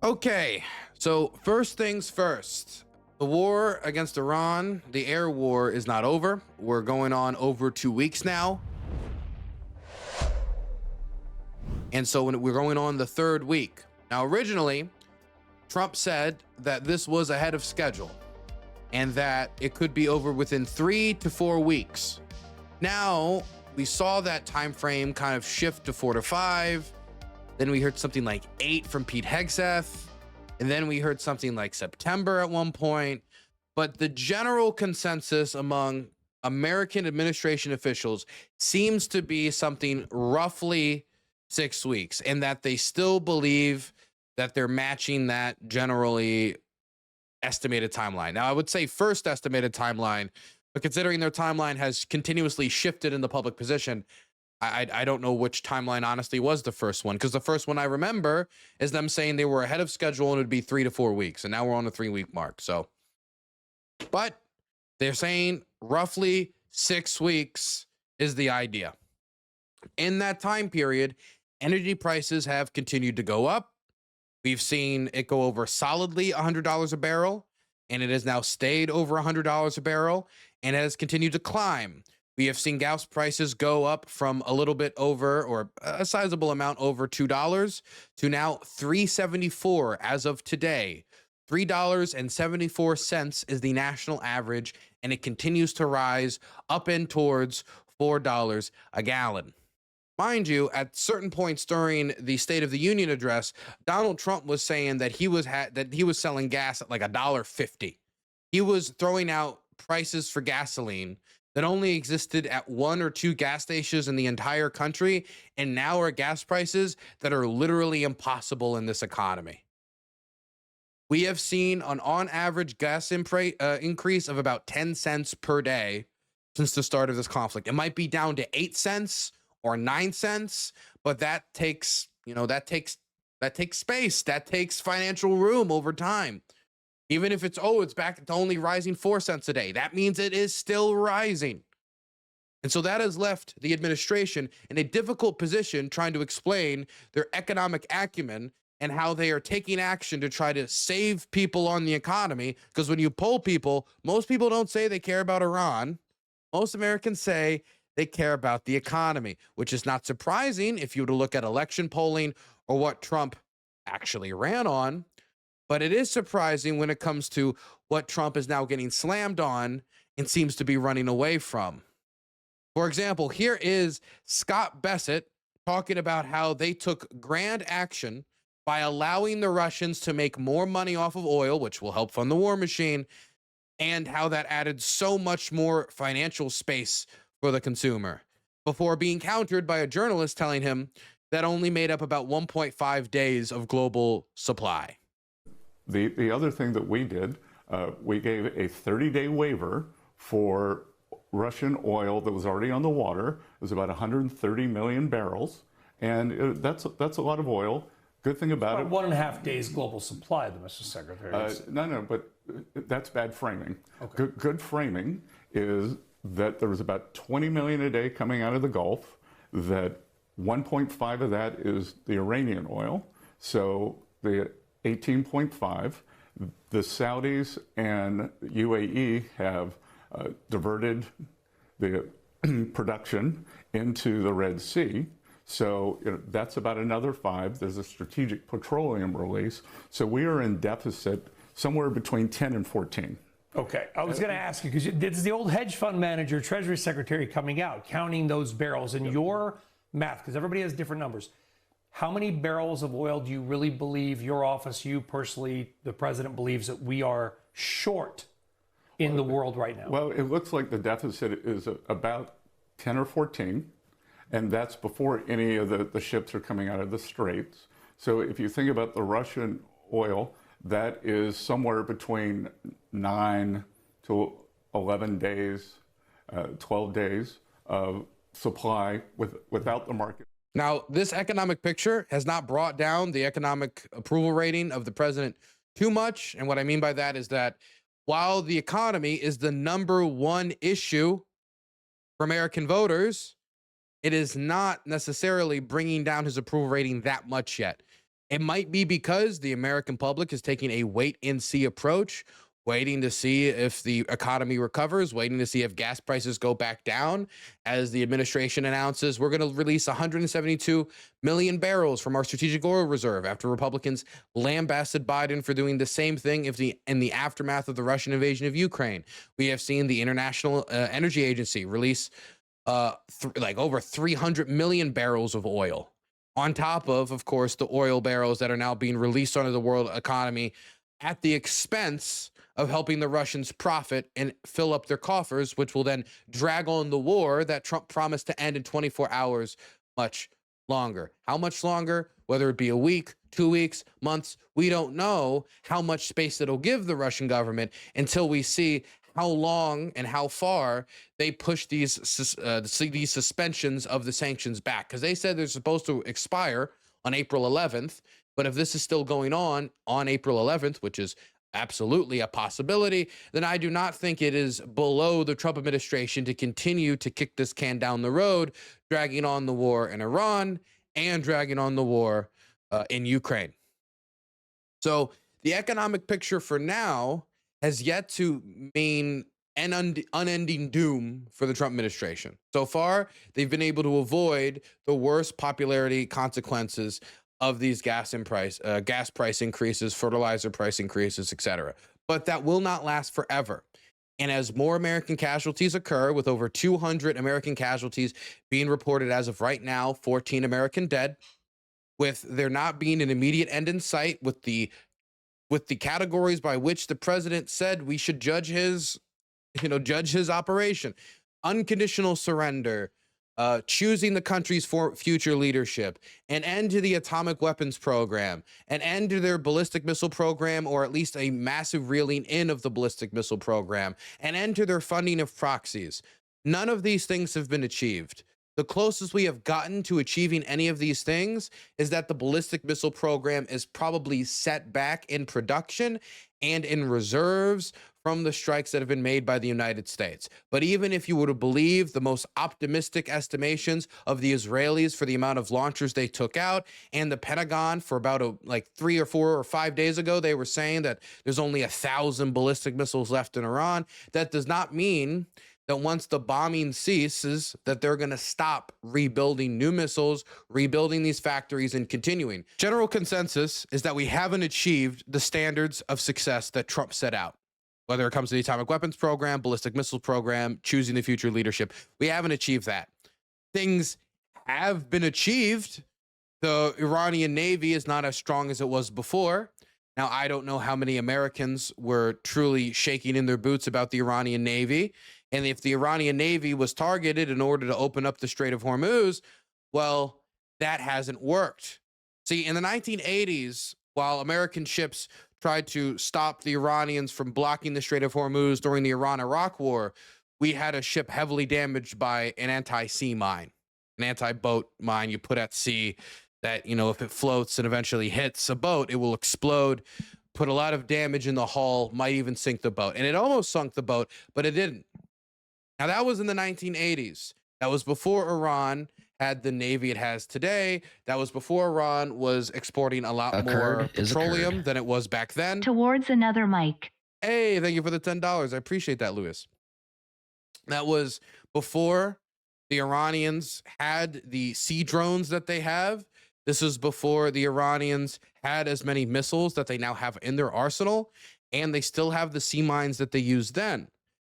Okay, so first things first. The war against Iran, the air war, is not over. We're going on over 2 weeks now. And so we're going on the third week. Now, originally, Trump said that this was ahead of schedule and that it could be over within 3 to 4 weeks. Now, we saw that time frame kind of shift to 4 to 5. Then we heard something like 8 from Pete Hegseth. And then we heard something like September at one point. But the general consensus among American administration officials seems to be something roughly 6 weeks, and that they still believe that they're matching that generally estimated timeline. Now, I would say first estimated timeline, but considering their timeline has continuously shifted in the public position, I don't know which timeline honestly was the first one, because the first one I remember is them saying they were ahead of schedule and it would be 3 to 4 weeks, and now we're on the 3-week mark. So, but they're saying roughly 6 weeks is the idea. In that time period, energy prices have continued to go up. We've seen it go over solidly $100 a barrel, and it has now stayed over $100 a barrel, and it has continued to climb. We have seen gas prices go up from a little bit over, or a sizable amount over $2 to now $3.74 as of today. $3.74 is the national average, and it continues to rise up and towards $4 a gallon. Mind you, at certain points during the State of the Union address, Donald Trump was saying that he was selling gas at like $1.50. He was throwing out prices for gasoline that only existed at 1 or 2 gas stations in the entire country, and now are gas prices that are literally impossible in this economy. We have seen an on average gas increase of about 10 cents per day since the start of this conflict. It might be down to 8 cents or 9 cents, but that takes space, that takes financial room over time. Even if it's back to only rising 4 cents a day, that means it is still rising. And so that has left the administration in a difficult position trying to explain their economic acumen and how they are taking action to try to save people on the economy. Because when you poll people, most people don't say they care about Iran. Most Americans say they care about the economy, which is not surprising if you were to look at election polling or what Trump actually ran on. But it is surprising when it comes to what Trump is now getting slammed on and seems to be running away from. For example, here is Scott Bessent talking about how they took grand action by allowing the Russians to make more money off of oil, which will help fund the war machine, and how that added so much more financial space for the consumer, before being countered by a journalist telling him that only made up about 1.5 days of global supply. The other thing that we did, we gave a 30-day waiver for Russian oil that was already on the water. It was about 130 million barrels, and that's a lot of oil. Good thing about it, 1.5 days global supply, Mr. Secretary. No, but that's bad framing. Okay. Good framing is that there was about 20 million a day coming out of the Gulf, that 1.5 of that is the Iranian oil. So the 18.5, the Saudis and UAE have diverted the production into the Red Sea. So that's about another 5. There's a strategic petroleum release. So we are in deficit somewhere between 10 and 14. Okay, I was going to ask you, because it's the old hedge fund manager, Treasury Secretary coming out, counting those barrels in your math, because everybody has different numbers. How many barrels of oil do you really believe your office, you personally, the president, believes that we are short in the world right now? Well, it looks like the deficit is about 10 or 14, and that's before any of the ships are coming out of the straits. So if you think about the Russian oil, that is somewhere between 9 to 11 days, 12 days of supply without the market. Now, this economic picture has not brought down the economic approval rating of the president too much. And what I mean by that is that while the economy is the #1 issue for American voters, it is not necessarily bringing down his approval rating that much yet. It might be because the American public is taking a wait and see approach, waiting to see if the economy recovers, waiting to see if gas prices go back down. As the administration announces, we're going to release 172 million barrels from our strategic oil reserve after Republicans lambasted Biden for doing the same thing in the aftermath of the Russian invasion of Ukraine. We have seen the International Energy Agency release like over 300 million barrels of oil, on top of course, the oil barrels that are now being released onto the world economy at the expense of helping the Russians profit and fill up their coffers, which will then drag on the war that Trump promised to end in 24 hours much longer. How much longer? Whether it be a week, 2 weeks, months, we don't know how much space it'll give the Russian government until we see how long and how far they push these suspensions of the sanctions back. Because they said they're supposed to expire on April 11th. But if this is still going on April 11th, which is absolutely a possibility, then I do not think it is below the Trump administration to continue to kick this can down the road, dragging on the war in Iran and dragging on the war in Ukraine. So the economic picture for now has yet to mean an unending doom for the Trump administration. So far, they've been able to avoid the worst popularity consequences of these gas price increases, fertilizer price increases, etc. But that will not last forever. And as more American casualties occur, with over 200 American casualties being reported as of right now, 14 American dead, with there not being an immediate end in sight, with the categories by which the president said we should judge his operation: unconditional surrender, choosing the country's future leadership, an end to the atomic weapons program, an end to their ballistic missile program, or at least a massive reeling in of the ballistic missile program, an end to their funding of proxies. None of these things have been achieved. The closest we have gotten to achieving any of these things is that the ballistic missile program is probably set back in production and in reserves from the strikes that have been made by the United States. But even if you were to believe the most optimistic estimations of the Israelis for the amount of launchers they took out, and the Pentagon for about 3 or 4 or 5 days ago, they were saying that there's only 1,000 ballistic missiles left in Iran, that does not mean that once the bombing ceases, that they're going to stop rebuilding new missiles, rebuilding these factories, and continuing. General consensus is that we haven't achieved the standards of success that Trump set out. Whether it comes to the atomic weapons program, ballistic missile program, choosing the future leadership, we haven't achieved that. Things have been achieved. The Iranian Navy is not as strong as it was before. Now, I don't know how many Americans were truly shaking in their boots about the Iranian Navy. And if the Iranian Navy was targeted in order to open up the Strait of Hormuz, well, that hasn't worked. See, in the 1980s, while American ships tried to stop the Iranians from blocking the Strait of Hormuz during the Iran-Iraq War, we had a ship heavily damaged by an anti-sea mine, an anti-boat mine you put at sea that, if it floats and eventually hits a boat, it will explode, put a lot of damage in the hull, might even sink the boat. And it almost sunk the boat, but it didn't. Now, that was in the 1980s. That was before Iran had the Navy it has today. That was before Iran was exporting a lot more petroleum than it was back then. Towards another mic. Hey, thank you for the $10. I appreciate that, Lewis. That was before the Iranians had the sea drones that they have. This is before the Iranians had as many missiles that they now have in their arsenal, and they still have the sea mines that they used then.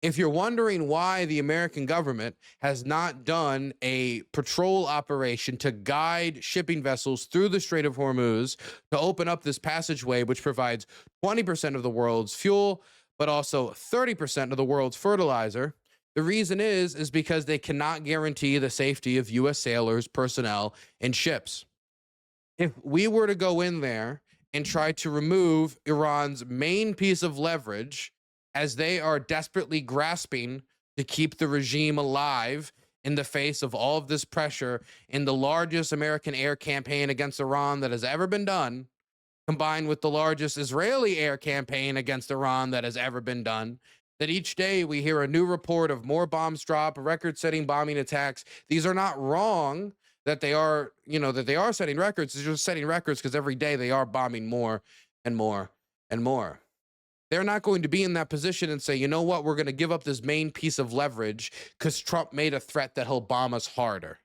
If you're wondering why the American government has not done a patrol operation to guide shipping vessels through the Strait of Hormuz to open up this passageway, which provides 20% of the world's fuel, but also 30% of the world's fertilizer, the reason is because they cannot guarantee the safety of U.S. sailors, personnel, and ships. If we were to go in there and try to remove Iran's main piece of leverage, as they are desperately grasping to keep the regime alive in the face of all of this pressure in the largest American air campaign against Iran that has ever been done, combined with the largest Israeli air campaign against Iran that has ever been done, that each day we hear a new report of more bombs drop, record-setting bombing attacks. These are not wrong, that they are, that they are setting records. They're just setting records because every day they are bombing more and more and more. They're not going to be in that position and say, you know what, we're going to give up this main piece of leverage because Trump made a threat that he'll bomb us harder.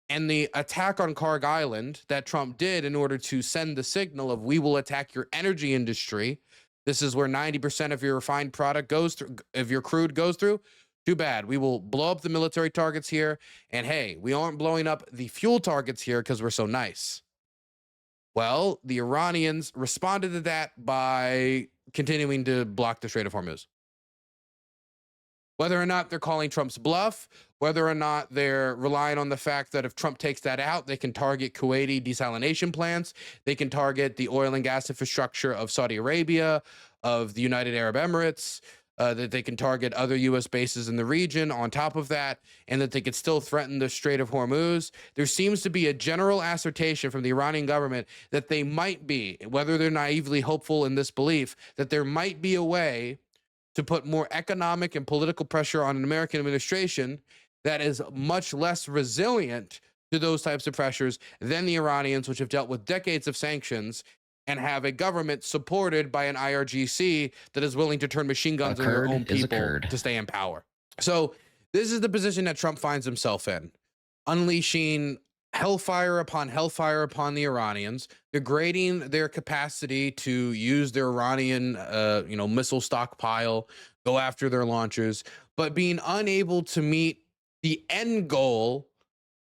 And the attack on Carg Island that Trump did in order to send the signal of we will attack your energy industry. This is where 90% of your refined product goes through, if your crude goes through. Too bad. We will blow up the military targets here. And hey, we aren't blowing up the fuel targets here because we're so nice. Well, the Iranians responded to that by continuing to block the Strait of Hormuz. Whether or not they're calling Trump's bluff, whether or not they're relying on the fact that if Trump takes that out, they can target Kuwaiti desalination plants, they can target the oil and gas infrastructure of Saudi Arabia, of the United Arab Emirates, that they can target other U.S. bases in the region on top of that, and that they could still threaten the Strait of Hormuz. There seems to be a general assertion from the Iranian government that they might be, whether they're naively hopeful in this belief, that there might be a way to put more economic and political pressure on an American administration that is much less resilient to those types of pressures than the Iranians, which have dealt with decades of sanctions and have a government supported by an IRGC that is willing to turn machine guns on their own people to stay in power. So this is the position that Trump finds himself in, unleashing hellfire upon the Iranians, degrading their capacity to use their Iranian, missile stockpile, go after their launchers, but being unable to meet the end goal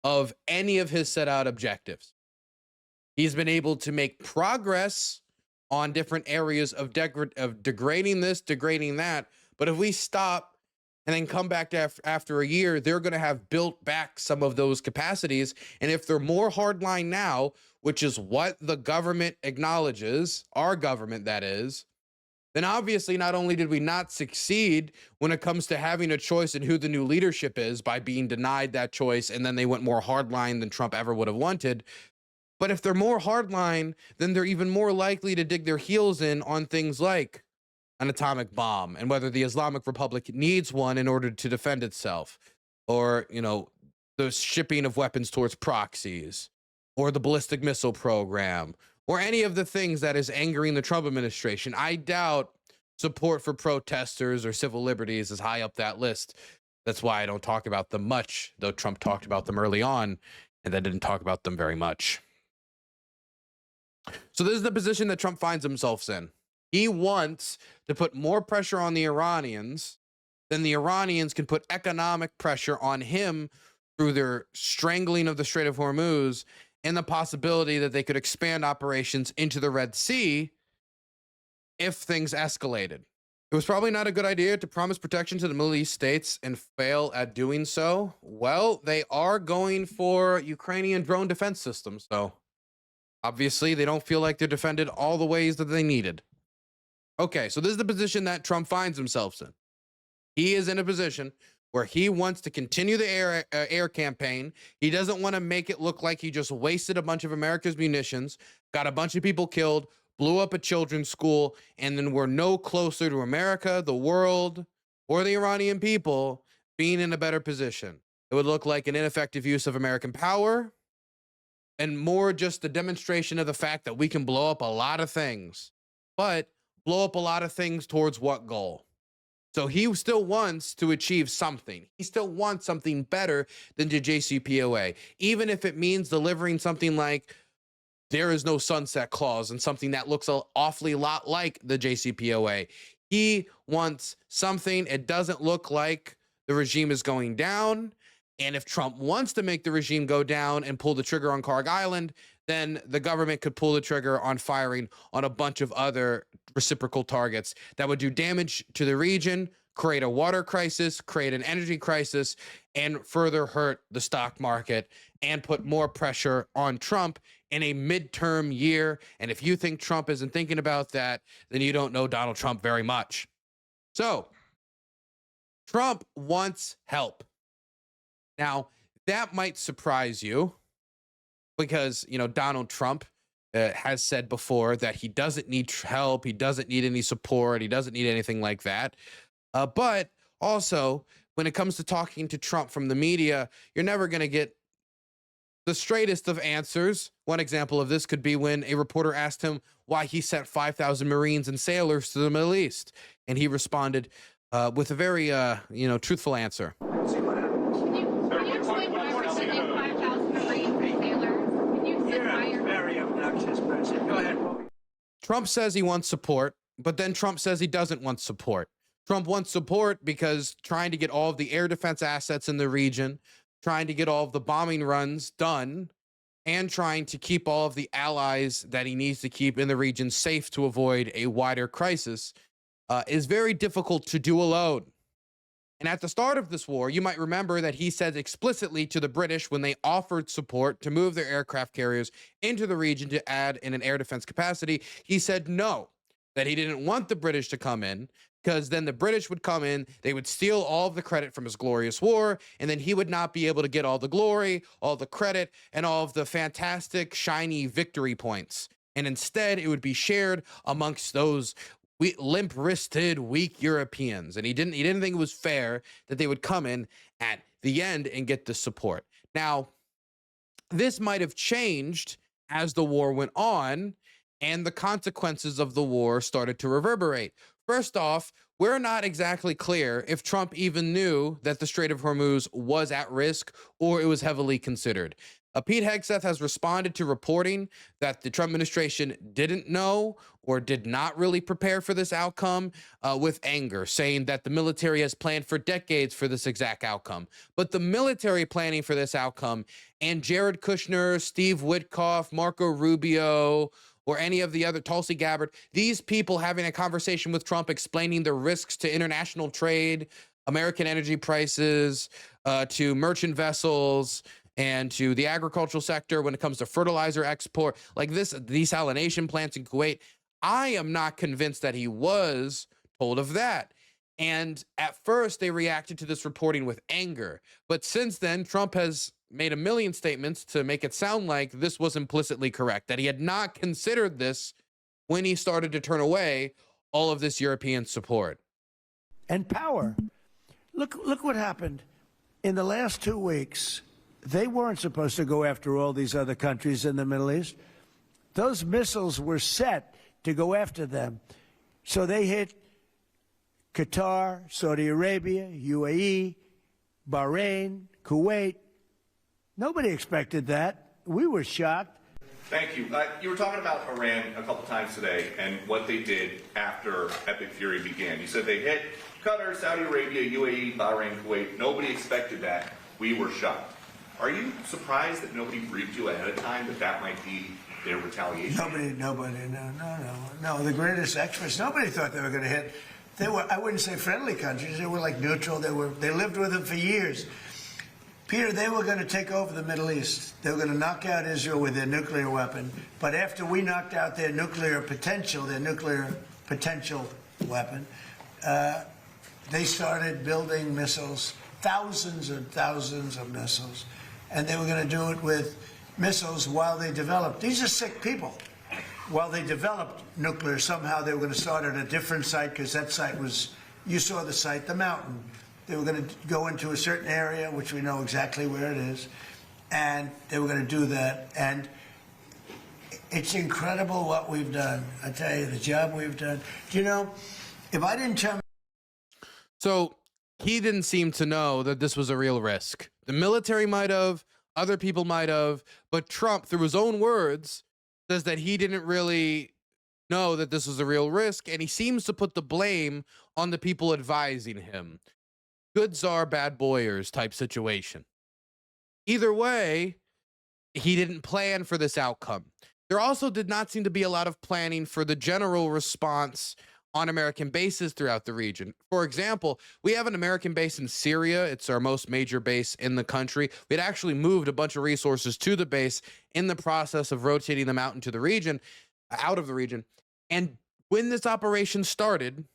of any of his set out objectives. He's been able to make progress on different areas of degrading this, degrading that. But if we stop and then come back to after a year, they're going to have built back some of those capacities. And if they're more hardline now, which is what the government acknowledges, our government that is, then obviously not only did we not succeed when it comes to having a choice in who the new leadership is by being denied that choice, and then they went more hardline than Trump ever would have wanted. But if they're more hardline, then they're even more likely to dig their heels in on things like an atomic bomb and whether the Islamic Republic needs one in order to defend itself, or, the shipping of weapons towards proxies, or the ballistic missile program, or any of the things that is angering the Trump administration. I doubt support for protesters or civil liberties is high up that list. That's why I don't talk about them much, though Trump talked about them early on and then didn't talk about them very much. So this is the position that Trump finds himself in. He wants to put more pressure on the Iranians than the Iranians can put economic pressure on him through their strangling of the Strait of Hormuz and the possibility that they could expand operations into the Red Sea if things escalated. It was probably not a good idea to promise protection to the Middle East states and fail at doing so. Well, they are going for Ukrainian drone defense systems, though. Obviously, they don't feel like they're defended all the ways that they needed. Okay, so this is the position that Trump finds himself in. He is in a position where he wants to continue the air campaign. He doesn't want to make it look like he just wasted a bunch of America's munitions, got a bunch of people killed, blew up a children's school, and then we're no closer to America, the world, or the Iranian people being in a better position. It would look like an ineffective use of American power, and more just the demonstration of the fact that we can blow up a lot of things, but blow up a lot of things towards what goal? So he still wants to achieve something. He still wants something better than the JCPOA, even if it means delivering something like there is no sunset clause and something that looks an awfully lot like the JCPOA. He wants something. It doesn't look like the regime is going down. And if Trump wants to make the regime go down and pull the trigger on Carg Island, then the government could pull the trigger on firing on a bunch of other reciprocal targets that would do damage to the region, create a water crisis, create an energy crisis, and further hurt the stock market and put more pressure on Trump in a midterm year. And if you think Trump isn't thinking about that, then you don't know Donald Trump very much. So Trump wants help. Now, that might surprise you because, Donald Trump has said before that he doesn't need help. He doesn't need any support. He doesn't need anything like that. But also, when it comes to talking to Trump from the media, you're never going to get the straightest of answers. One example of this could be when a reporter asked him why he sent 5,000 Marines and sailors to the Middle East. And he responded with a very, truthful answer. See what happens. Can you explain why we're sending 5,000 Marines and sailors? Can you You're explain why a you're... very obnoxious person. Go ahead. Trump says he wants support, but then Trump says he doesn't want support. Trump wants support because trying to get all of the air defense assets in the region, trying to get all of the bombing runs done, and trying to keep all of the allies that he needs to keep in the region safe to avoid a wider crisis is very difficult to do alone. And at the start of this war, you might remember that he said explicitly to the British when they offered support to move their aircraft carriers into the region to add in an air defense capacity, he said no, that he didn't want the British to come in, because then the British would come in, they would steal all of the credit from his glorious war, and then he would not be able to get all the glory, all the credit, and all of the fantastic, shiny victory points. And instead, it would be shared amongst those limp-wristed, weak Europeans. And he didn't think it was fair that they would come in at the end and get the support. Now, this might have changed as the war went on and the consequences of the war started to reverberate. First off, we're not exactly clear if Trump even knew that the Strait of Hormuz was at risk or it was heavily considered. Pete Hegseth has responded to reporting that the Trump administration didn't know or did not really prepare for this outcome with anger, saying that the military has planned for decades for this exact outcome. But the military planning for this outcome and Jared Kushner, Steve Witkoff, Marco Rubio, or any of the other, Tulsi Gabbard, these people having a conversation with Trump explaining the risks to international trade, American energy prices, to merchant vessels, and to the agricultural sector when it comes to fertilizer export, like this desalination plants in Kuwait. I am not convinced that he was told of that. And at first, they reacted to this reporting with anger. But since then, Trump has made a million statements to make it sound like this was implicitly correct, that he had not considered this when he started to turn away all of this European support. And power. Look what happened in the last 2 weeks. They weren't supposed to go after all these other countries in the Middle East. Those missiles were set to go after them. So they hit Qatar, Saudi Arabia, UAE, Bahrain, Kuwait. Nobody expected that. We were shocked. Thank you. You were talking about Iran a couple times today and what they did after Epic Fury began. You said they hit Qatar, Saudi Arabia, UAE, Bahrain, Kuwait. Nobody expected that. We were shocked. Are you surprised that nobody briefed you ahead of time that that might be their retaliation? Nobody, no. The greatest experts, nobody thought they were going to hit. They were, I wouldn't say friendly countries. They were like neutral. They lived with them for years. Peter, they were going to take over the Middle East. They were going to knock out Israel with their nuclear weapon. But after we knocked out their nuclear potential weapon, they started building missiles, thousands and thousands of missiles. And they were going to do it with missiles while they developed. These are sick people. While they developed nuclear, somehow they were going to start at a different site, because that site was, you saw the site, the mountain. They were going to go into a certain area, which we know exactly where it is, and they were going to do that. And it's incredible what we've done. I tell you, the job we've done. Do you know, if I didn't tell... So he didn't seem to know that this was a real risk. The military might have, other people might have, but Trump, through his own words, says that he didn't really know that this was a real risk, and he seems to put the blame on the people advising him. Good czar, bad boyers type situation. Either way, he didn't plan for this outcome. There also did not seem to be a lot of planning for the general response on American bases throughout the region. For example, we have an American base in Syria. It's our most major base in the country. We had actually moved a bunch of resources to the base in the process of rotating them out into the region, out of the region. And when this operation started,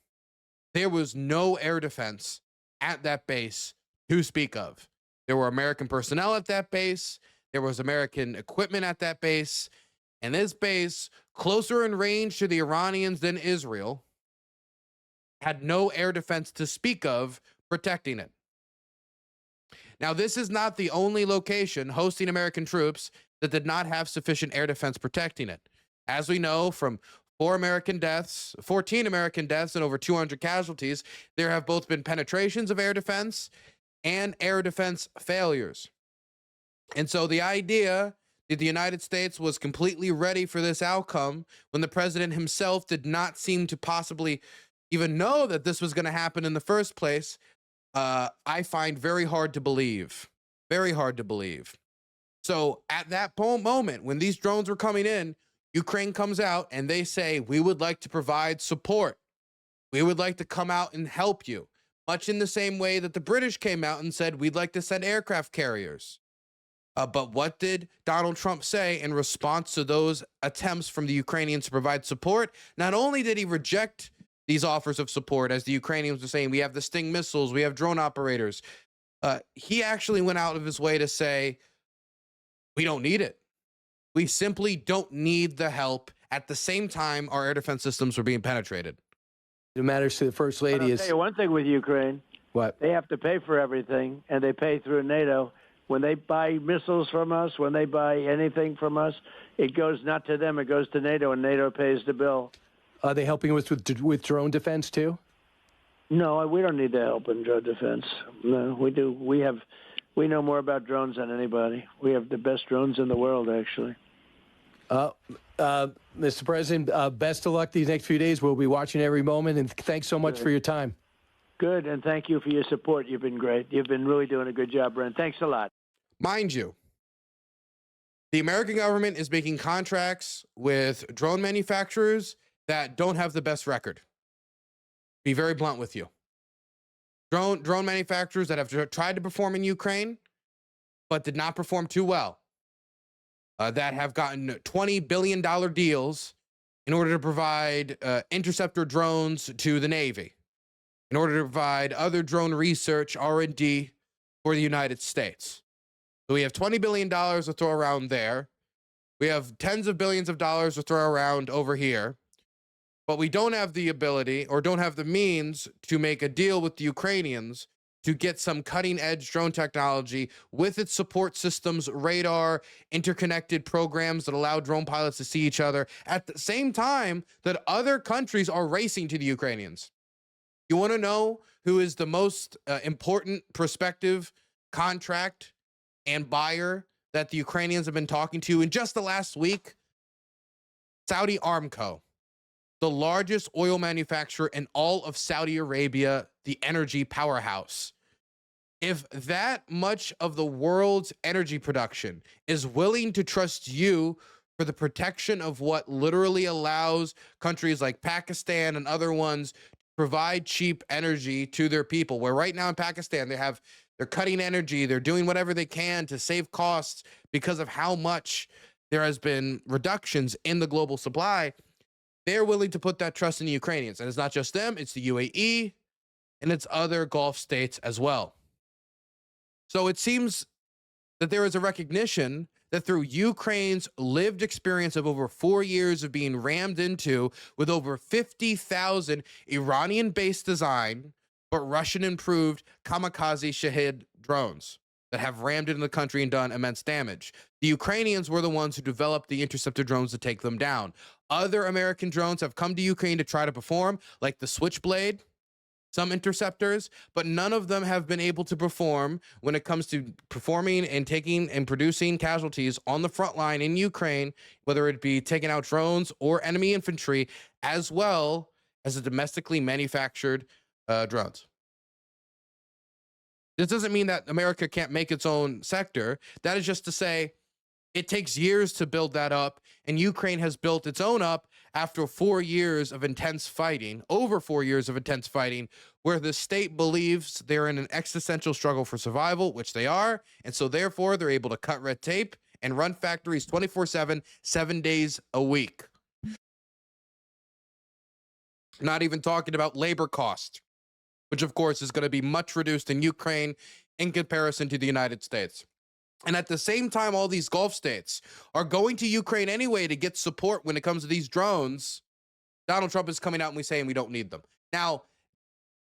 there was no air defense at that base to speak of. There were American personnel at that base. There was American equipment at that base. And this base, closer in range to the Iranians than Israel, had no air defense to speak of protecting it. Now, this is not the only location hosting American troops that did not have sufficient air defense protecting it. As we know from 14 American deaths, and over 200 casualties, there have both been penetrations of air defense and air defense failures. And so the idea that the United States was completely ready for this outcome when the president himself did not seem to possibly even know that this was going to happen in the first place, I find very hard to believe. Very hard to believe. So at that moment, when these drones were coming in, Ukraine comes out and they say, we would like to provide support. We would like to come out and help you. Much in the same way that the British came out and said, we'd like to send aircraft carriers. But what did Donald Trump say in response to those attempts from the Ukrainians to provide support? Not only did he reject these offers of support, as the Ukrainians were saying, we have the Sting missiles, we have drone operators. He actually went out of his way to say, we don't need it. We simply don't need the help. At the same time, our air defense systems were being penetrated. It matters to the First Lady I'll is tell you one thing with Ukraine. what? They have to pay for everything, and they pay through NATO. When they buy missiles from us, when they buy anything from us, it goes not to them, it goes to NATO, and NATO pays the bill. Are they helping us with drone defense too? No, we don't need the help in drone defense. No, we do. We know more about drones than anybody. We have the best drones in the world, actually. Mr. President, best of luck these next few days. We'll be watching every moment, and thanks so much for your time. Good, and thank you for your support. You've been great. You've been really doing a good job, Brent. Thanks a lot. Mind you, the American government is making contracts with drone manufacturers that don't have the best record. Be very blunt with you. Drone manufacturers that have tried to perform in Ukraine, but did not perform too well. That have gotten $20 billion deals in order to provide interceptor drones to the Navy, in order to provide other drone research, R&D for the United States. So we have $20 billion to throw around there. We have tens of billions of dollars to throw around over here. But we don't have the ability or don't have the means to make a deal with the Ukrainians to get some cutting-edge drone technology with its support systems, radar, interconnected programs that allow drone pilots to see each other at the same time that other countries are racing to the Ukrainians. You want to know who is the most important prospective contract and buyer that the Ukrainians have been talking to in just the last week? Saudi Aramco, the largest oil manufacturer in all of Saudi Arabia, the energy powerhouse. If that much of the world's energy production is willing to trust you for the protection of what literally allows countries like Pakistan and other ones to provide cheap energy to their people, where right now in Pakistan they're cutting energy, they're doing whatever they can to save costs because of how much there has been reductions in the global supply, they're willing to put that trust in the Ukrainians. And it's not just them, it's the UAE and it's other Gulf states as well. So it seems that there is a recognition that through Ukraine's lived experience of over 4 years of being rammed into with over 50,000 Iranian-based design, but Russian-improved kamikaze Shahid drones that have rammed into the country and done immense damage. The Ukrainians were the ones who developed the interceptor drones to take them down. Other American drones have come to Ukraine to try to perform, like the Switchblade, some interceptors, but none of them have been able to perform when it comes to performing and taking and producing casualties on the front line in Ukraine, whether it be taking out drones or enemy infantry, as well as the domestically manufactured drones. This doesn't mean that America can't make its own sector. That is just to say it takes years to build that up, and Ukraine has built its own up after 4 years of intense fighting, over 4 years of intense fighting, where the state believes they're in an existential struggle for survival, which they are, and so therefore they're able to cut red tape and run factories 24/7, 7 days a week. Not even talking about labor cost, which of course is going to be much reduced in Ukraine in comparison to the United States. And at the same time, all these Gulf states are going to Ukraine anyway to get support when it comes to these drones. Donald Trump is coming out and saying we don't need them. Now,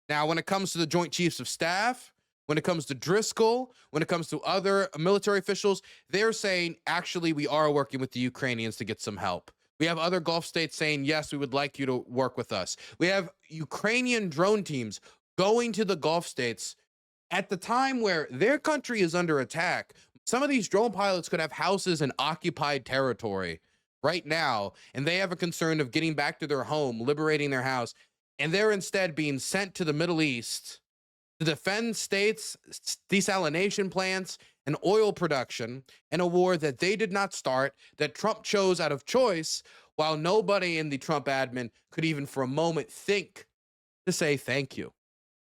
when it comes to the Joint Chiefs of Staff, when it comes to Driscoll, when it comes to other military officials, they're saying, actually, we are working with the Ukrainians to get some help. We have other Gulf states saying, yes, we would like you to work with us. We have Ukrainian drone teams going to the Gulf states at the time where their country is under attack. Some of these drone pilots could have houses in occupied territory right now, and they have a concern of getting back to their home, liberating their house, and they're instead being sent to the Middle East to defend states, desalination plants, and oil production in a war that they did not start, that Trump chose out of choice, while nobody in the Trump admin could even for a moment think to say thank you,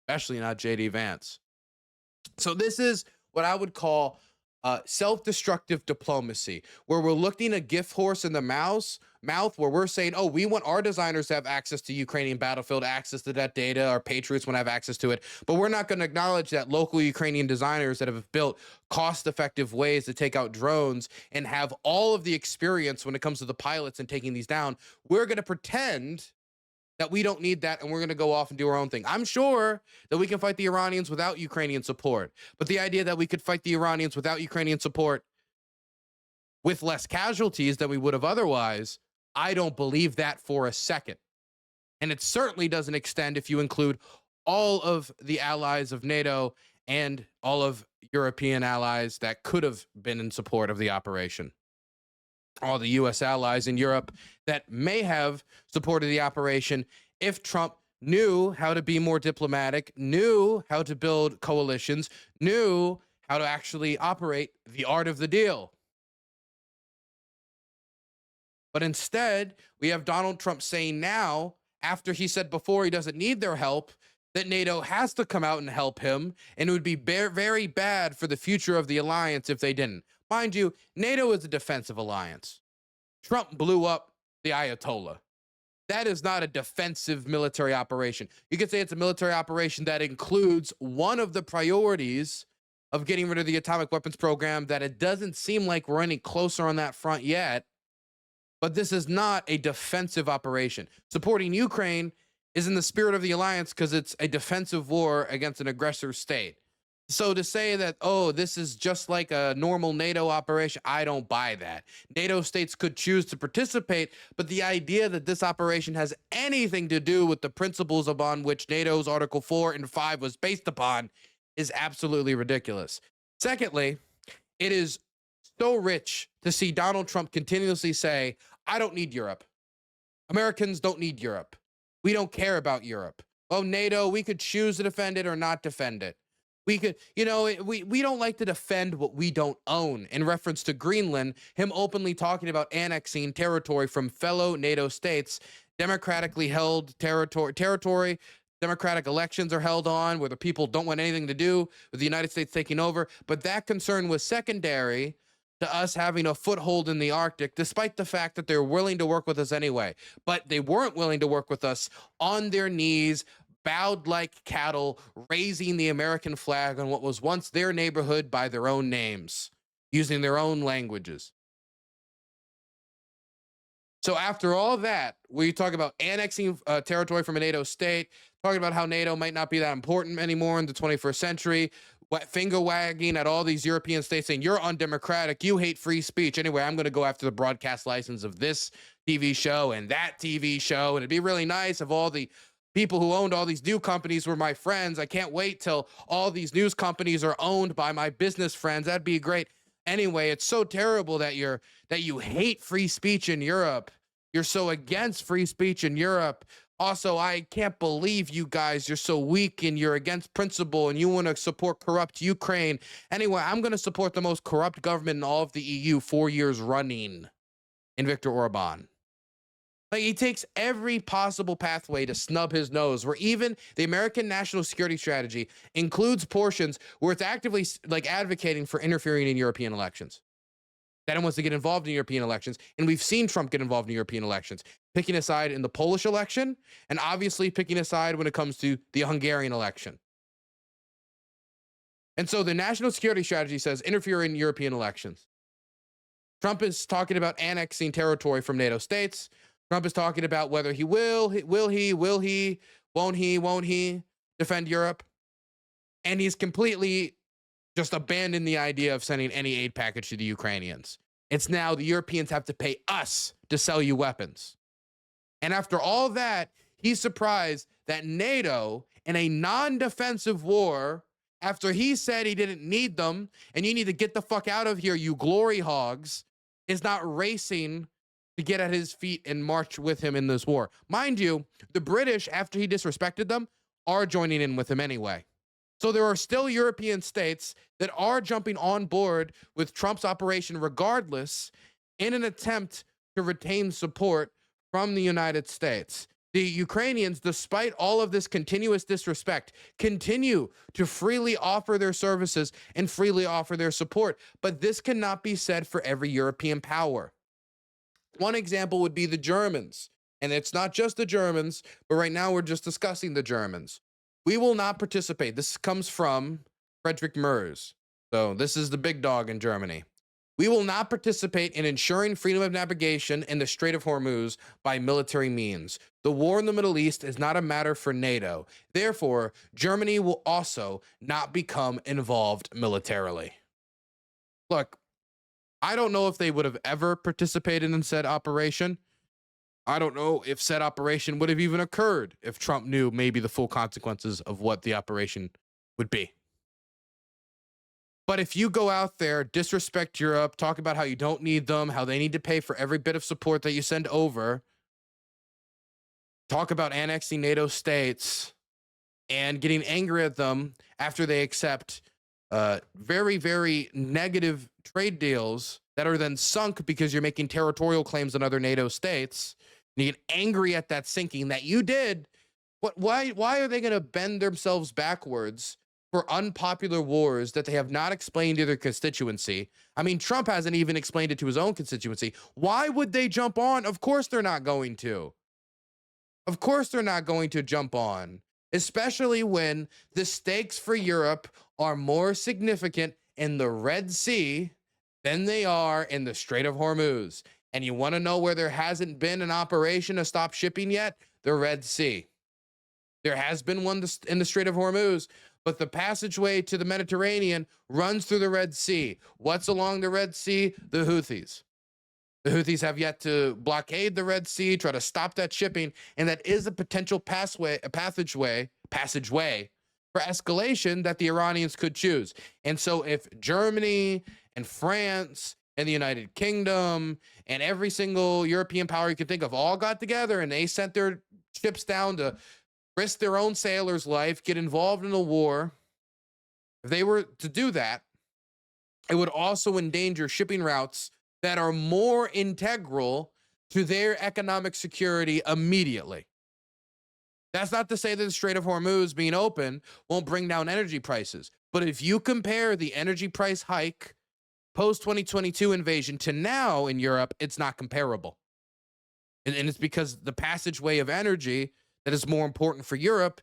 especially not J.D. Vance. So this is what I would call self-destructive diplomacy, where we're looking a gift horse in the mouth, where we're saying, oh, we want our designers to have access to Ukrainian battlefield, access to that data, our patriots want to have access to it, but we're not going to acknowledge that local Ukrainian designers that have built cost-effective ways to take out drones and have all of the experience when it comes to the pilots and taking these down, we're going to pretend that we don't need that, and we're going to go off and do our own thing. I'm sure that we can fight the Iranians without Ukrainian support, but the idea that we could fight the Iranians without Ukrainian support with less casualties than we would have otherwise, I don't believe that for a second. And it certainly doesn't extend if you include all of the allies of NATO and all of European allies that could have been in support of the operation. All the U.S. allies in Europe that may have supported the operation if Trump knew how to be more diplomatic, knew how to build coalitions, knew how to actually operate the art of the deal. But instead, we have Donald Trump saying now, after he said before he doesn't need their help, that NATO has to come out and help him, and it would be very bad for the future of the alliance if they didn't. Mind you, NATO is a defensive alliance. Trump blew up the Ayatollah. That is not a defensive military operation. You could say it's a military operation that includes one of the priorities of getting rid of the atomic weapons program, that it doesn't seem like we're any closer on that front yet. But this is not a defensive operation. Supporting Ukraine is in the spirit of the alliance because it's a defensive war against an aggressor state. So to say that, oh, this is just like a normal NATO operation, I don't buy that. NATO states could choose to participate, but the idea that this operation has anything to do with the principles upon which NATO's Article 4 and 5 was based upon is absolutely ridiculous. Secondly, it is so rich to see Donald Trump continuously say, I don't need Europe. Americans don't need Europe. We don't care about Europe. Oh, NATO, we could choose to defend it or not defend it. We could, we don't like to defend what we don't own. In reference to Greenland, him openly talking about annexing territory from fellow NATO states, democratically held territory, democratic elections are held on where the people don't want anything to do with the United States taking over. But that concern was secondary to us having a foothold in the Arctic, despite the fact that they're willing to work with us anyway. But they weren't willing to work with us on their knees, bowed like cattle, raising the American flag on what was once their neighborhood by their own names, using their own languages. So after all that, we talk about annexing territory from a NATO state, talking about how NATO might not be that important anymore in the 21st century, finger wagging at all these European states saying, you're undemocratic, you hate free speech. Anyway, I'm going to go after the broadcast license of this TV show and that TV show. And it'd be really nice if all the people who owned all these new companies were my friends. I can't wait till all these news companies are owned by my business friends. That'd be great. Anyway, it's so terrible that you hate free speech in Europe. You're so against free speech in Europe. Also, I can't believe you guys, you're so weak and you're against principle and you want to support corrupt Ukraine. Anyway, I'm going to support the most corrupt government in all of the EU 4 years running in Viktor Orban. Like, he takes every possible pathway to snub his nose, where even the American national security strategy includes portions where it's actively advocating for interfering in European elections. That it wants to get involved in European elections. And we've seen Trump get involved in European elections, picking a side in the Polish election and obviously picking a side when it comes to the Hungarian election. And so the national security strategy says interfere in European elections. Trump is talking about annexing territory from NATO states. Trump is talking about whether he won't he defend Europe. And he's completely just abandoned the idea of sending any aid package to the Ukrainians. It's now the Europeans have to pay us to sell you weapons. And after all that, he's surprised that NATO, in a non-defensive war, after he said he didn't need them, and you need to get the fuck out of here, you glory hogs, is not racing to get at his feet and march with him in this war. Mind you, the British, after he disrespected them, are joining in with him anyway. So there are still European states that are jumping on board with Trump's operation regardless, in an attempt to retain support from the United States. The Ukrainians, despite all of this continuous disrespect, continue to freely offer their services and freely offer their support. But this cannot be said for every European power. One example would be the Germans. And it's not just the Germans, but right now we're just discussing the Germans. We will not participate. This comes from Friedrich Merz. So this is the big dog in Germany. We will not participate in ensuring freedom of navigation in the Strait of Hormuz by military means. The war in the Middle East is not a matter for NATO. Therefore, Germany will also not become involved militarily. Look, I don't know if they would have ever participated in said operation. I don't know if said operation would have even occurred if Trump knew maybe the full consequences of what the operation would be. But if you go out there, disrespect Europe, talk about how you don't need them, how they need to pay for every bit of support that you send over, talk about annexing NATO states and getting angry at them after they accept very, very negative trade deals that are then sunk because you're making territorial claims on other NATO states, and you get angry at that sinking that you did, why are they going to bend themselves backwards for unpopular wars that they have not explained to their constituency? I mean, Trump hasn't even explained it to his own constituency. Why would they jump on? Of course they're not going to. Of course they're not going to jump on, especially when the stakes for Europe are more significant in the Red Sea than they are in the Strait of Hormuz. And you want to know where there hasn't been an operation to stop shipping yet? The Red Sea. There has been one in the Strait of Hormuz, but the passageway to the Mediterranean runs through the Red Sea. What's along the Red Sea? The Houthis. The Houthis have yet to blockade the Red Sea, try to stop that shipping, and that is a potential passageway for escalation that the Iranians could choose. And so if Germany and France and the United Kingdom and every single European power you can think of all got together and they sent their ships down to risk their own sailors' life, get involved in a war, if they were to do that, it would also endanger shipping routes that are more integral to their economic security immediately. That's not to say that the Strait of Hormuz being open won't bring down energy prices. But if you compare the energy price hike post-2022 invasion to now in Europe, it's not comparable. And it's because the passageway of energy that is more important for Europe,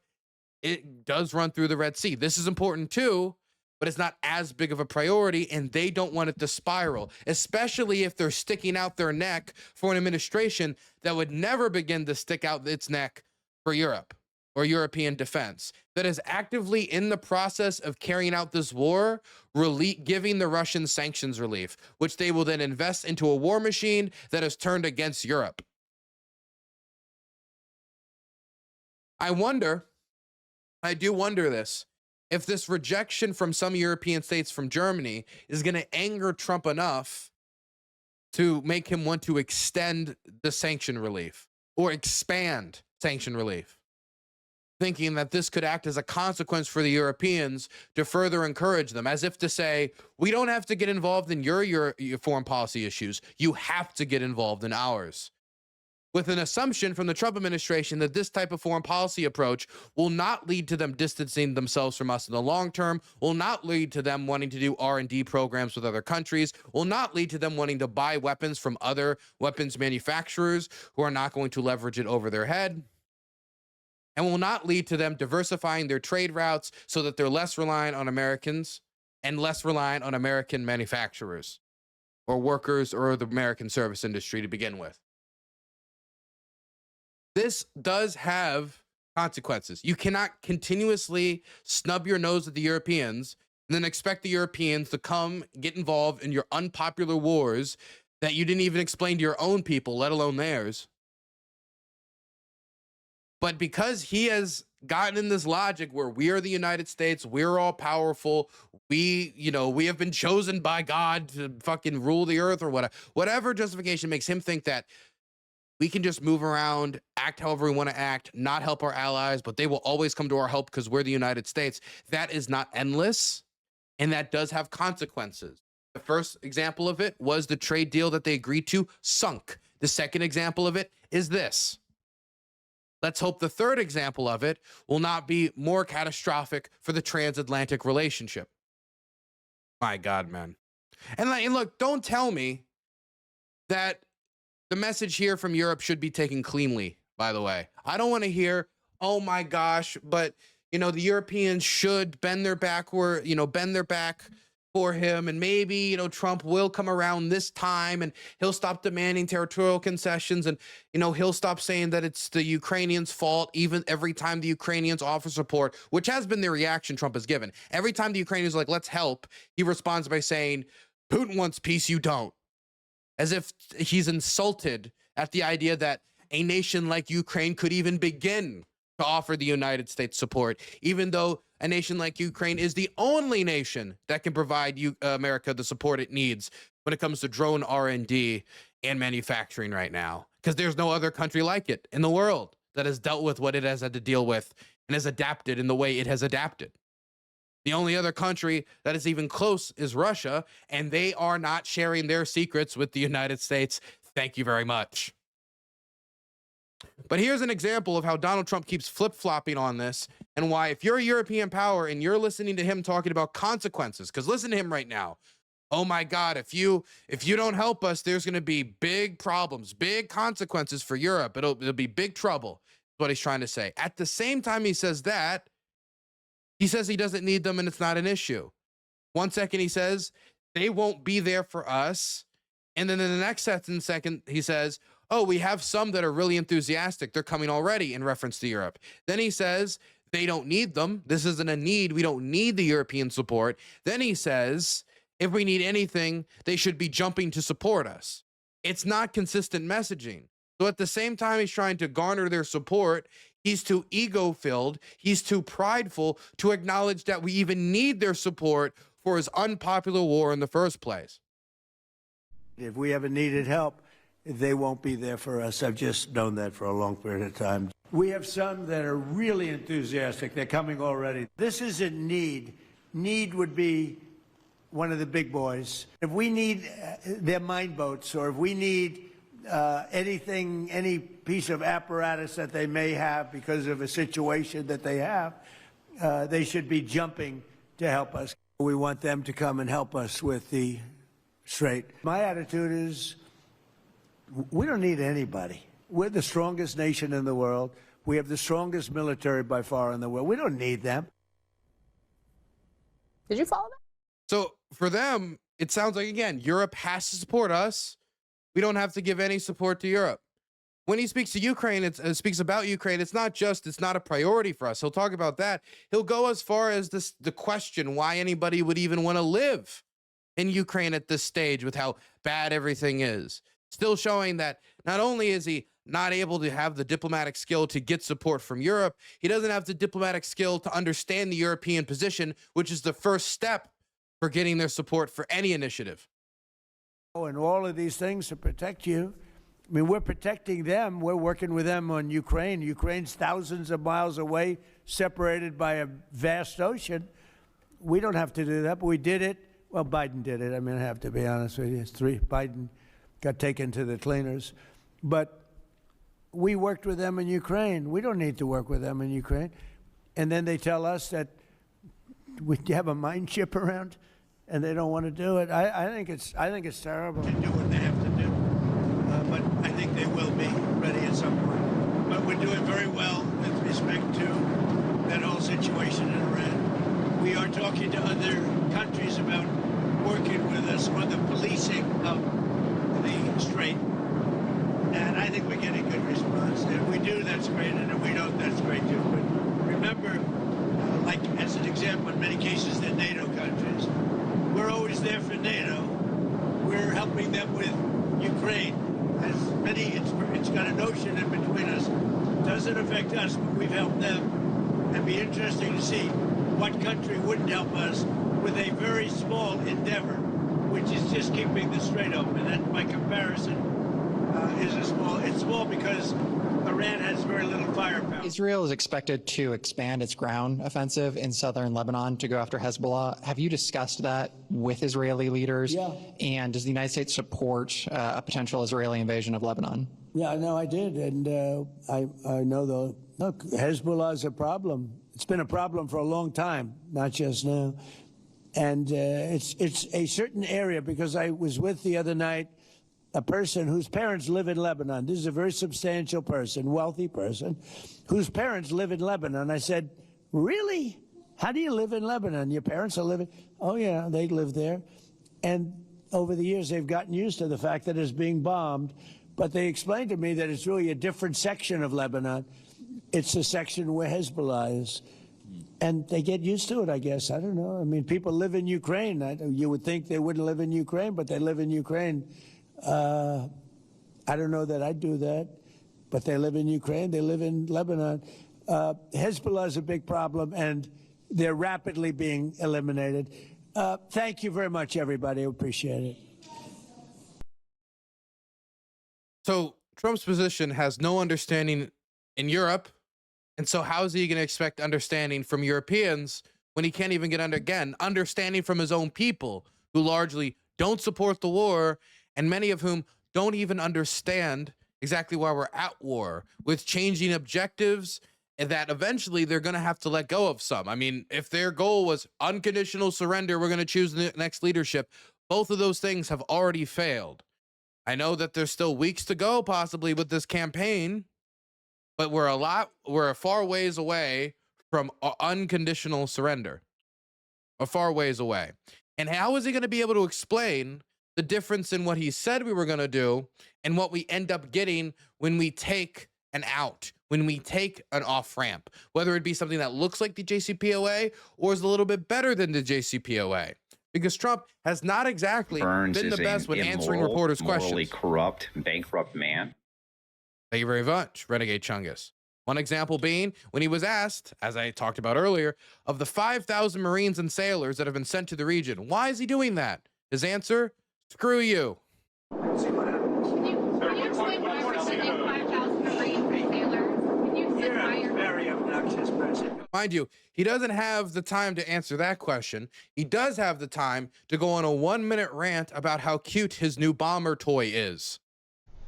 it does run through the Red Sea. This is important too, but it's not as big of a priority, and they don't want it to spiral, especially if they're sticking out their neck for an administration that would never begin to stick out its neck for Europe or European defense, that is actively in the process of carrying out this war, giving the Russians sanctions relief, which they will then invest into a war machine that is turned against Europe. I do wonder this, if this rejection from some European states from Germany is going to anger Trump enough to make him want to extend the sanction relief or expand sanction relief, thinking that this could act as a consequence for the Europeans to further encourage them, as if to say, we don't have to get involved in your foreign policy issues. You have to get involved in ours. With an assumption from the Trump administration that this type of foreign policy approach will not lead to them distancing themselves from us in the long term, will not lead to them wanting to do R&D programs with other countries, will not lead to them wanting to buy weapons from other weapons manufacturers who are not going to leverage it over their head, and will not lead to them diversifying their trade routes so that they're less reliant on Americans and less reliant on American manufacturers or workers or the American service industry to begin with. This does have consequences. You cannot continuously snub your nose at the Europeans and then expect the Europeans to come get involved in your unpopular wars that you didn't even explain to your own people, let alone theirs. But because he has gotten in this logic where we are the United States, we're all powerful, we have been chosen by God to fucking rule the earth or whatever justification makes him think that we can just move around, act however we want to act, not help our allies, but they will always come to our help because we're the United States. That is not endless, and that does have consequences. The first example of it was the trade deal that they agreed to sunk. The second example of it is this. Let's hope the third example of it will not be more catastrophic for the transatlantic relationship. My God, man. And look, don't tell me that the message here from Europe should be taken cleanly, by the way. I don't want to hear, oh my gosh, but the Europeans should bend their back for him, and maybe Trump will come around this time and he'll stop demanding territorial concessions, and he'll stop saying that it's the Ukrainians' fault even every time the Ukrainians offer support, which has been the reaction Trump has given. Every time the Ukrainians are like, let's help, he responds by saying, Putin wants peace, you don't. As if he's insulted at the idea that a nation like Ukraine could even begin to offer the United States support, even though a nation like Ukraine is the only nation that can provide America the support it needs when it comes to drone R&D and manufacturing right now, because there's no other country like it in the world that has dealt with what it has had to deal with and has adapted in the way it has adapted. The only other country that is even close is Russia, and they are not sharing their secrets with the United States. Thank you very much. But here's an example of how Donald Trump keeps flip-flopping on this, and why, if you're a European power and you're listening to him talking about consequences, because listen to him right now. Oh my God, if you don't help us, there's going to be big problems, big consequences for Europe. It'll be big trouble, is what he's trying to say. At the same time he says that, he says he doesn't need them and it's not an issue. 1 second he says, they won't be there for us. And then in the next second he says, oh, we have some that are really enthusiastic. They're coming already, in reference to Europe. Then he says, they don't need them. This isn't a need. We don't need the European support. Then he says, if we need anything, they should be jumping to support us. It's not consistent messaging. So at the same time he's trying to garner their support, he's too ego-filled, he's too prideful to acknowledge that we even need their support for his unpopular war in the first place. If we ever needed help, they won't be there for us. I've just known that for a long period of time. We have some that are really enthusiastic. They're coming already. This isn't need. Need would be one of the big boys. If we need their mine boats, or if we need anything, any piece of apparatus that they may have because of a situation that they have, they should be jumping to help us. We want them to come and help us with the strait. My attitude is, we don't need anybody. We're the strongest nation in the world. We have the strongest military by far in the world. We don't need them. Did you follow that? So for them, it sounds like, again, Europe has to support us. We don't have to give any support to Europe. When he speaks to Ukraine, speaks about Ukraine, it's not a priority for us. He'll talk about that. He'll go as far as the question why anybody would even want to live in Ukraine at this stage with how bad everything is. Still showing that not only is he not able to have the diplomatic skill to get support from Europe, he doesn't have the diplomatic skill to understand the European position, which is the first step for getting their support for any initiative. And all of these things to protect you. I mean, we're protecting them. We're working with them on Ukraine. Ukraine's thousands of miles away, separated by a vast ocean. We don't have to do that, but we did it. Well, Biden did it. I mean, I have to be honest with you. Biden got taken to the cleaners. But we worked with them in Ukraine. We don't need to work with them in Ukraine. And then they tell us that we have a mine ship around, and they don't want to do it. I think it's terrible. They do what they have to do, but I think they will be ready at some point. But we're doing very well with respect to that whole situation in Iran. We are talking to other countries about working with us on the policing of the strait, and I think we're getting good response. If we do, that's great, and if we don't, that's great too. discuss what we've helped them. It'd be interesting to see what country wouldn't help us with a very small endeavor, which is just keeping the strait open. That, by comparison, is a small. It's small because Iran has very little firepower. Israel is expected to expand its ground offensive in southern Lebanon to go after Hezbollah. Have you discussed that with Israeli leaders? Yeah. And does the United States support a potential Israeli invasion of Lebanon? Yeah, no, I did, and I know look, Hezbollah is a problem. It's been a problem for a long time, not just now, and it's a certain area, because I was with the other night a person whose parents live in Lebanon. This is a very substantial person, wealthy person, whose parents live in Lebanon. I said, really? How do you live in Lebanon? Your parents are living? Oh yeah, they live there, and over the years they've gotten used to the fact that it's being bombed. But they explained to me that it's really a different section of Lebanon. It's the section where Hezbollah is. And they get used to it, I guess. I don't know. I mean, people live in Ukraine. You would think they wouldn't live in Ukraine, but they live in Ukraine. I don't know that I'd do that, but they live in Ukraine. They live in Lebanon. Hezbollah is a big problem, and they're rapidly being eliminated. Thank you very much, everybody. I appreciate it. So Trump's position has no understanding in Europe. And so how is he going to expect understanding from Europeans when he can't even get understanding from his own people, who largely don't support the war, and many of whom don't even understand exactly why we're at war, with changing objectives, and that eventually they're going to have to let go of some. I mean, if their goal was unconditional surrender, we're going to choose the next leadership. Both of those things have already failed. I know that there's still weeks to go possibly with this campaign, but we're a far ways away from unconditional surrender. A far ways away. And how is he going to be able to explain the difference in what he said we were going to do and what we end up getting when we take an out, when we take an off ramp, whether it be something that looks like the JCPOA or is a little bit better than the JCPOA? Because Trump has not exactly been the best when answering reporters' questions. Morally corrupt, bankrupt man. Thank you very much, Renegade Chungus. One example being when he was asked, as I talked about earlier, of the 5,000 Marines and sailors that have been sent to the region, why is he doing that? His answer, screw you. Can you explain why we're sending 5,000 Marines and sailors? Can you explain why you're very obnoxious person. Mind you, he doesn't have the time to answer that question. He does have the time to go on a 1-minute rant about how cute his new bomber toy is.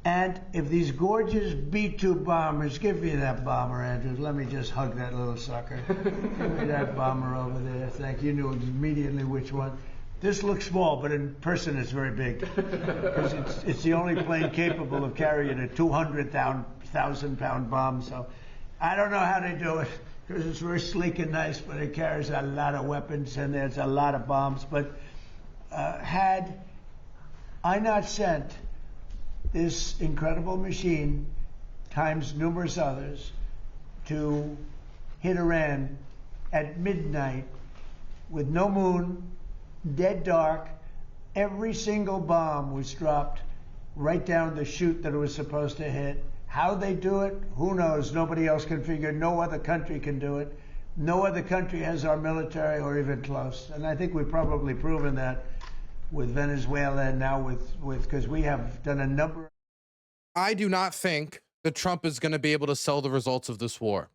And if these gorgeous B-2 bombers, give me that bomber, Andrews. Let me just hug that little sucker. Give me that bomber over there. Thank you. You knew immediately which one. This looks small, but in person it's very big. Because it's the only plane capable of carrying a 200,000-pound bomb. So I don't know how they do it, because it's very sleek and nice, but it carries a lot of weapons and there's a lot of bombs. But had I not sent this incredible machine times numerous others to hit Iran at midnight with no moon, dead dark, every single bomb was dropped right down the chute that it was supposed to hit. How they do it, who knows? Nobody else can figure. No other country can do it. No other country has our military or even close. And I think we've probably proven that with Venezuela and now with because we have done a number. I do not think that Trump is going to be able to sell the results of this war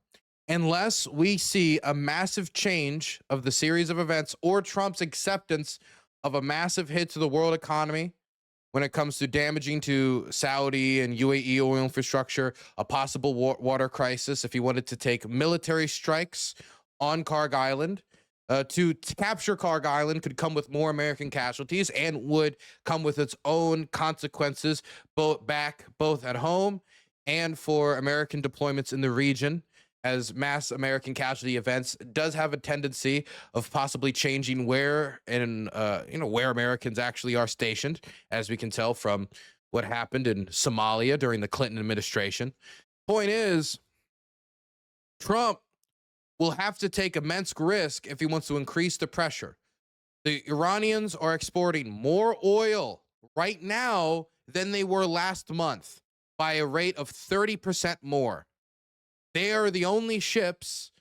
unless we see a massive change of the series of events or Trump's acceptance of a massive hit to the world economy when it comes to damaging to Saudi and UAE oil infrastructure, a possible water crisis if he wanted to take military strikes on Karg Island. To capture Karg Island could come with more American casualties and would come with its own consequences, both at home and for American deployments in the region, as mass American casualty events does have a tendency of possibly changing where where Americans actually are stationed, as we can tell from what happened in Somalia during the Clinton administration. Point is, Trump will have to take immense risk if he wants to increase the pressure. The Iranians are exporting more oil right now than they were last month by a rate of 30% more. They are the only ships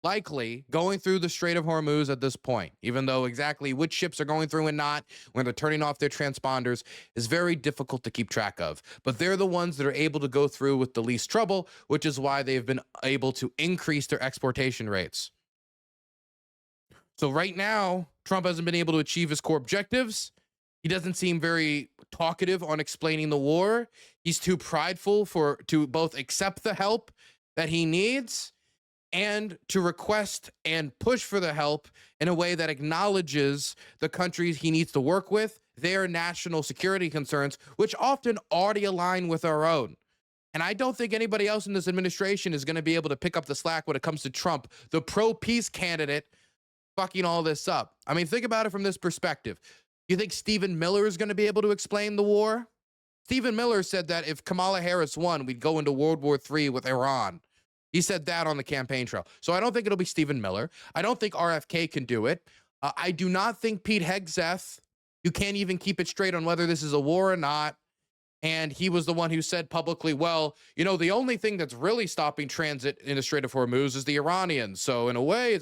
likely going through the Strait of Hormuz at this point, even though exactly which ships are going through and not, when they're turning off their transponders, is very difficult to keep track of. But they're the ones that are able to go through with the least trouble, which is why they've been able to increase their exportation rates. So right now, Trump hasn't been able to achieve his core objectives. He doesn't seem very talkative on explaining the war. He's too prideful to both accept the help that he needs and to request and push for the help in a way that acknowledges the countries he needs to work with, their national security concerns, which often already align with our own. And I don't think anybody else in this administration is going to be able to pick up the slack when it comes to Trump, the pro-peace candidate, fucking all this up. I mean, think about it from this perspective. You think Stephen Miller is going to be able to explain the war? Stephen Miller said that if Kamala Harris won, we'd go into World War III with Iran. He said that on the campaign trail. So I don't think it'll be Stephen Miller. I don't think RFK can do it. I do not think Pete Hegseth, you can't even keep it straight on whether this is a war or not. And he was the one who said publicly, well, you know, the only thing that's really stopping transit in the Strait of Hormuz is the Iranians. So in a way,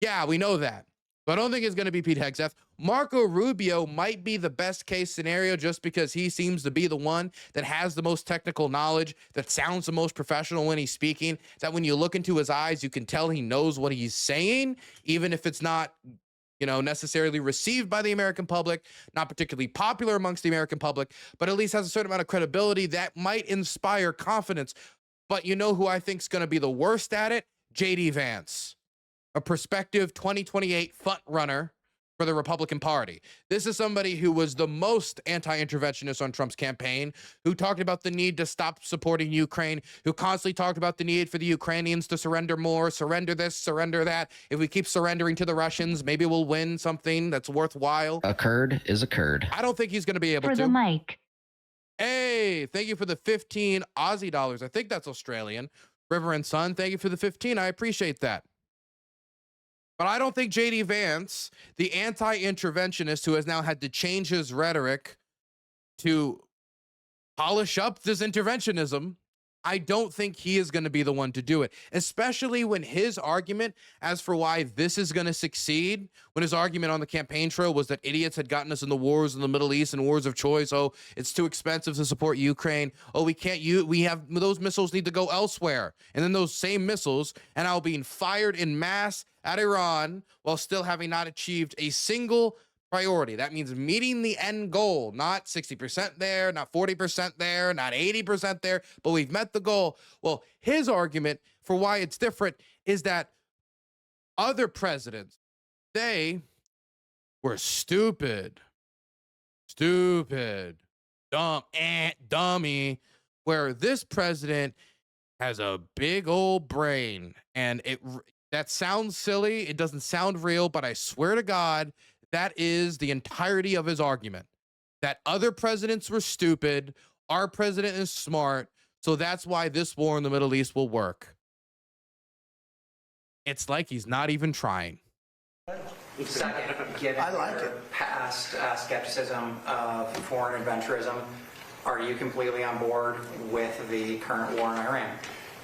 yeah, we know that. But I don't think it's going to be Pete Hegseth. Marco Rubio might be the best case scenario just because he seems to be the one that has the most technical knowledge, that sounds the most professional when he's speaking, that when you look into his eyes, you can tell he knows what he's saying, even if it's not, you know, necessarily received by the American public, not particularly popular amongst the American public, but at least has a certain amount of credibility that might inspire confidence. But you know who I think is going to be the worst at it? J.D. Vance, a prospective 2028 front runner for the Republican Party. This is somebody who was the most anti-interventionist on Trump's campaign, who talked about the need to stop supporting Ukraine, who constantly talked about the need for the Ukrainians to surrender more, surrender this, surrender that. If we keep surrendering to the Russians, maybe we'll win something that's worthwhile. Occurred is occurred. I don't think he's going to be able to. For the mic. Hey, thank you for the 15 Aussie dollars. I think that's Australian. River and Sun, thank you for the 15. I appreciate that. But I don't think J.D. Vance, the anti-interventionist who has now had to change his rhetoric to polish up this interventionism, I don't think he is going to be the one to do it, especially when his argument as for why this is going to succeed, when his argument on the campaign trail was that idiots had gotten us in the wars in the Middle East and wars of choice. Oh, it's too expensive to support Ukraine. Oh, we have those missiles need to go elsewhere. And then those same missiles and now being fired in mass at Iran while still having not achieved a single priority. That means meeting the end goal, not 60% there, not 40% there, not 80% there, but we've met the goal. Well, his argument for why it's different is that other presidents, they were stupid, dummy, where this president has a big old brain. And that sounds silly. It doesn't sound real, but I swear to God, that is the entirety of his argument, that other presidents were stupid. Our president is smart. So that's why this war in the Middle East will work. It's like he's not even trying. Second, given your past skepticism of foreign adventurism, are you completely on board with the current war in Iran?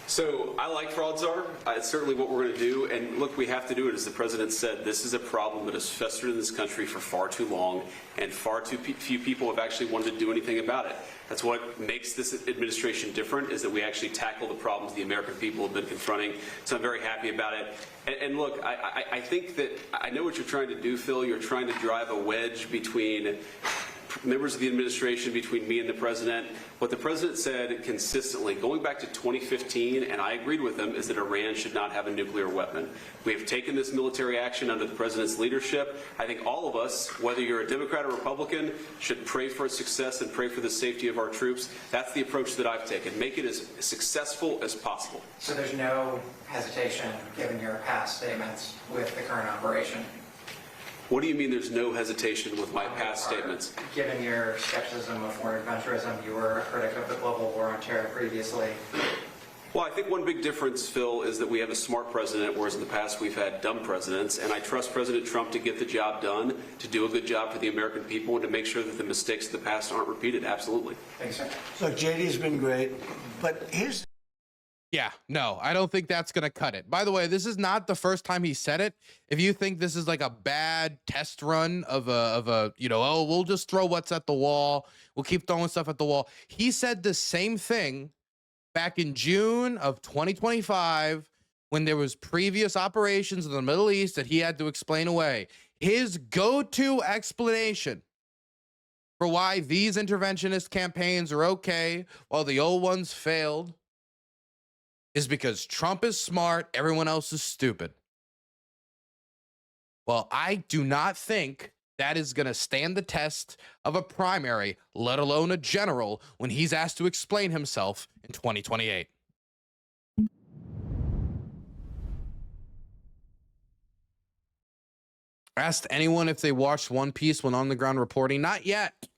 So I like fraud czar. It's certainly what we're going to do. And look, we have to do it. As the president said, this is a problem that has festered in this country for far too long, and far too few people have actually wanted to do anything about it. That's what makes this administration different, is that we actually tackle the problems the American people have been confronting. So I'm very happy about it. And look, I think that I know what you're trying to do, Phil. You're trying to drive a wedge between members of the administration, between me and the president. What the president said consistently, going back to 2015, and I agreed with him, is that Iran should not have a nuclear weapon. We have taken this military action under the president's leadership. I think all of us, whether you're a Democrat or Republican, should pray for its success and pray for the safety of our troops. That's the approach that I've taken. Make it as successful as possible. So there's no hesitation, given your past statements, with the current operation? What do you mean there's no hesitation with my past statements? Given your skepticism of foreign adventurism, you were a critic of the global war on terror previously. Well, I think one big difference, Phil, is that we have a smart president, whereas in the past we've had dumb presidents. And I trust President Trump to get the job done, to do a good job for the American people, and to make sure that the mistakes of the past aren't repeated. Absolutely. Thanks, sir. Look, JD's been great, but here's Yeah, no, I don't think that's going to cut it. By the way, this is not the first time he said it. If you think this is like a bad test run of a, you know, oh, we'll just throw what's at the wall. We'll keep throwing stuff at the wall. He said the same thing back in June of 2025 when there was previous operations in the Middle East that he had to explain away. His go-to explanation for why these interventionist campaigns are okay while the old ones failed is because Trump is smart, everyone else is stupid. Well, I do not think that is going to stand the test of a primary, let alone a general, when he's asked to explain himself in 2028. Asked anyone if they watched One Piece when on the ground reporting. Not yet.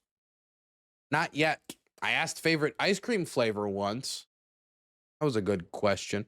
Not yet. I asked favorite ice cream flavor once. That was a good question.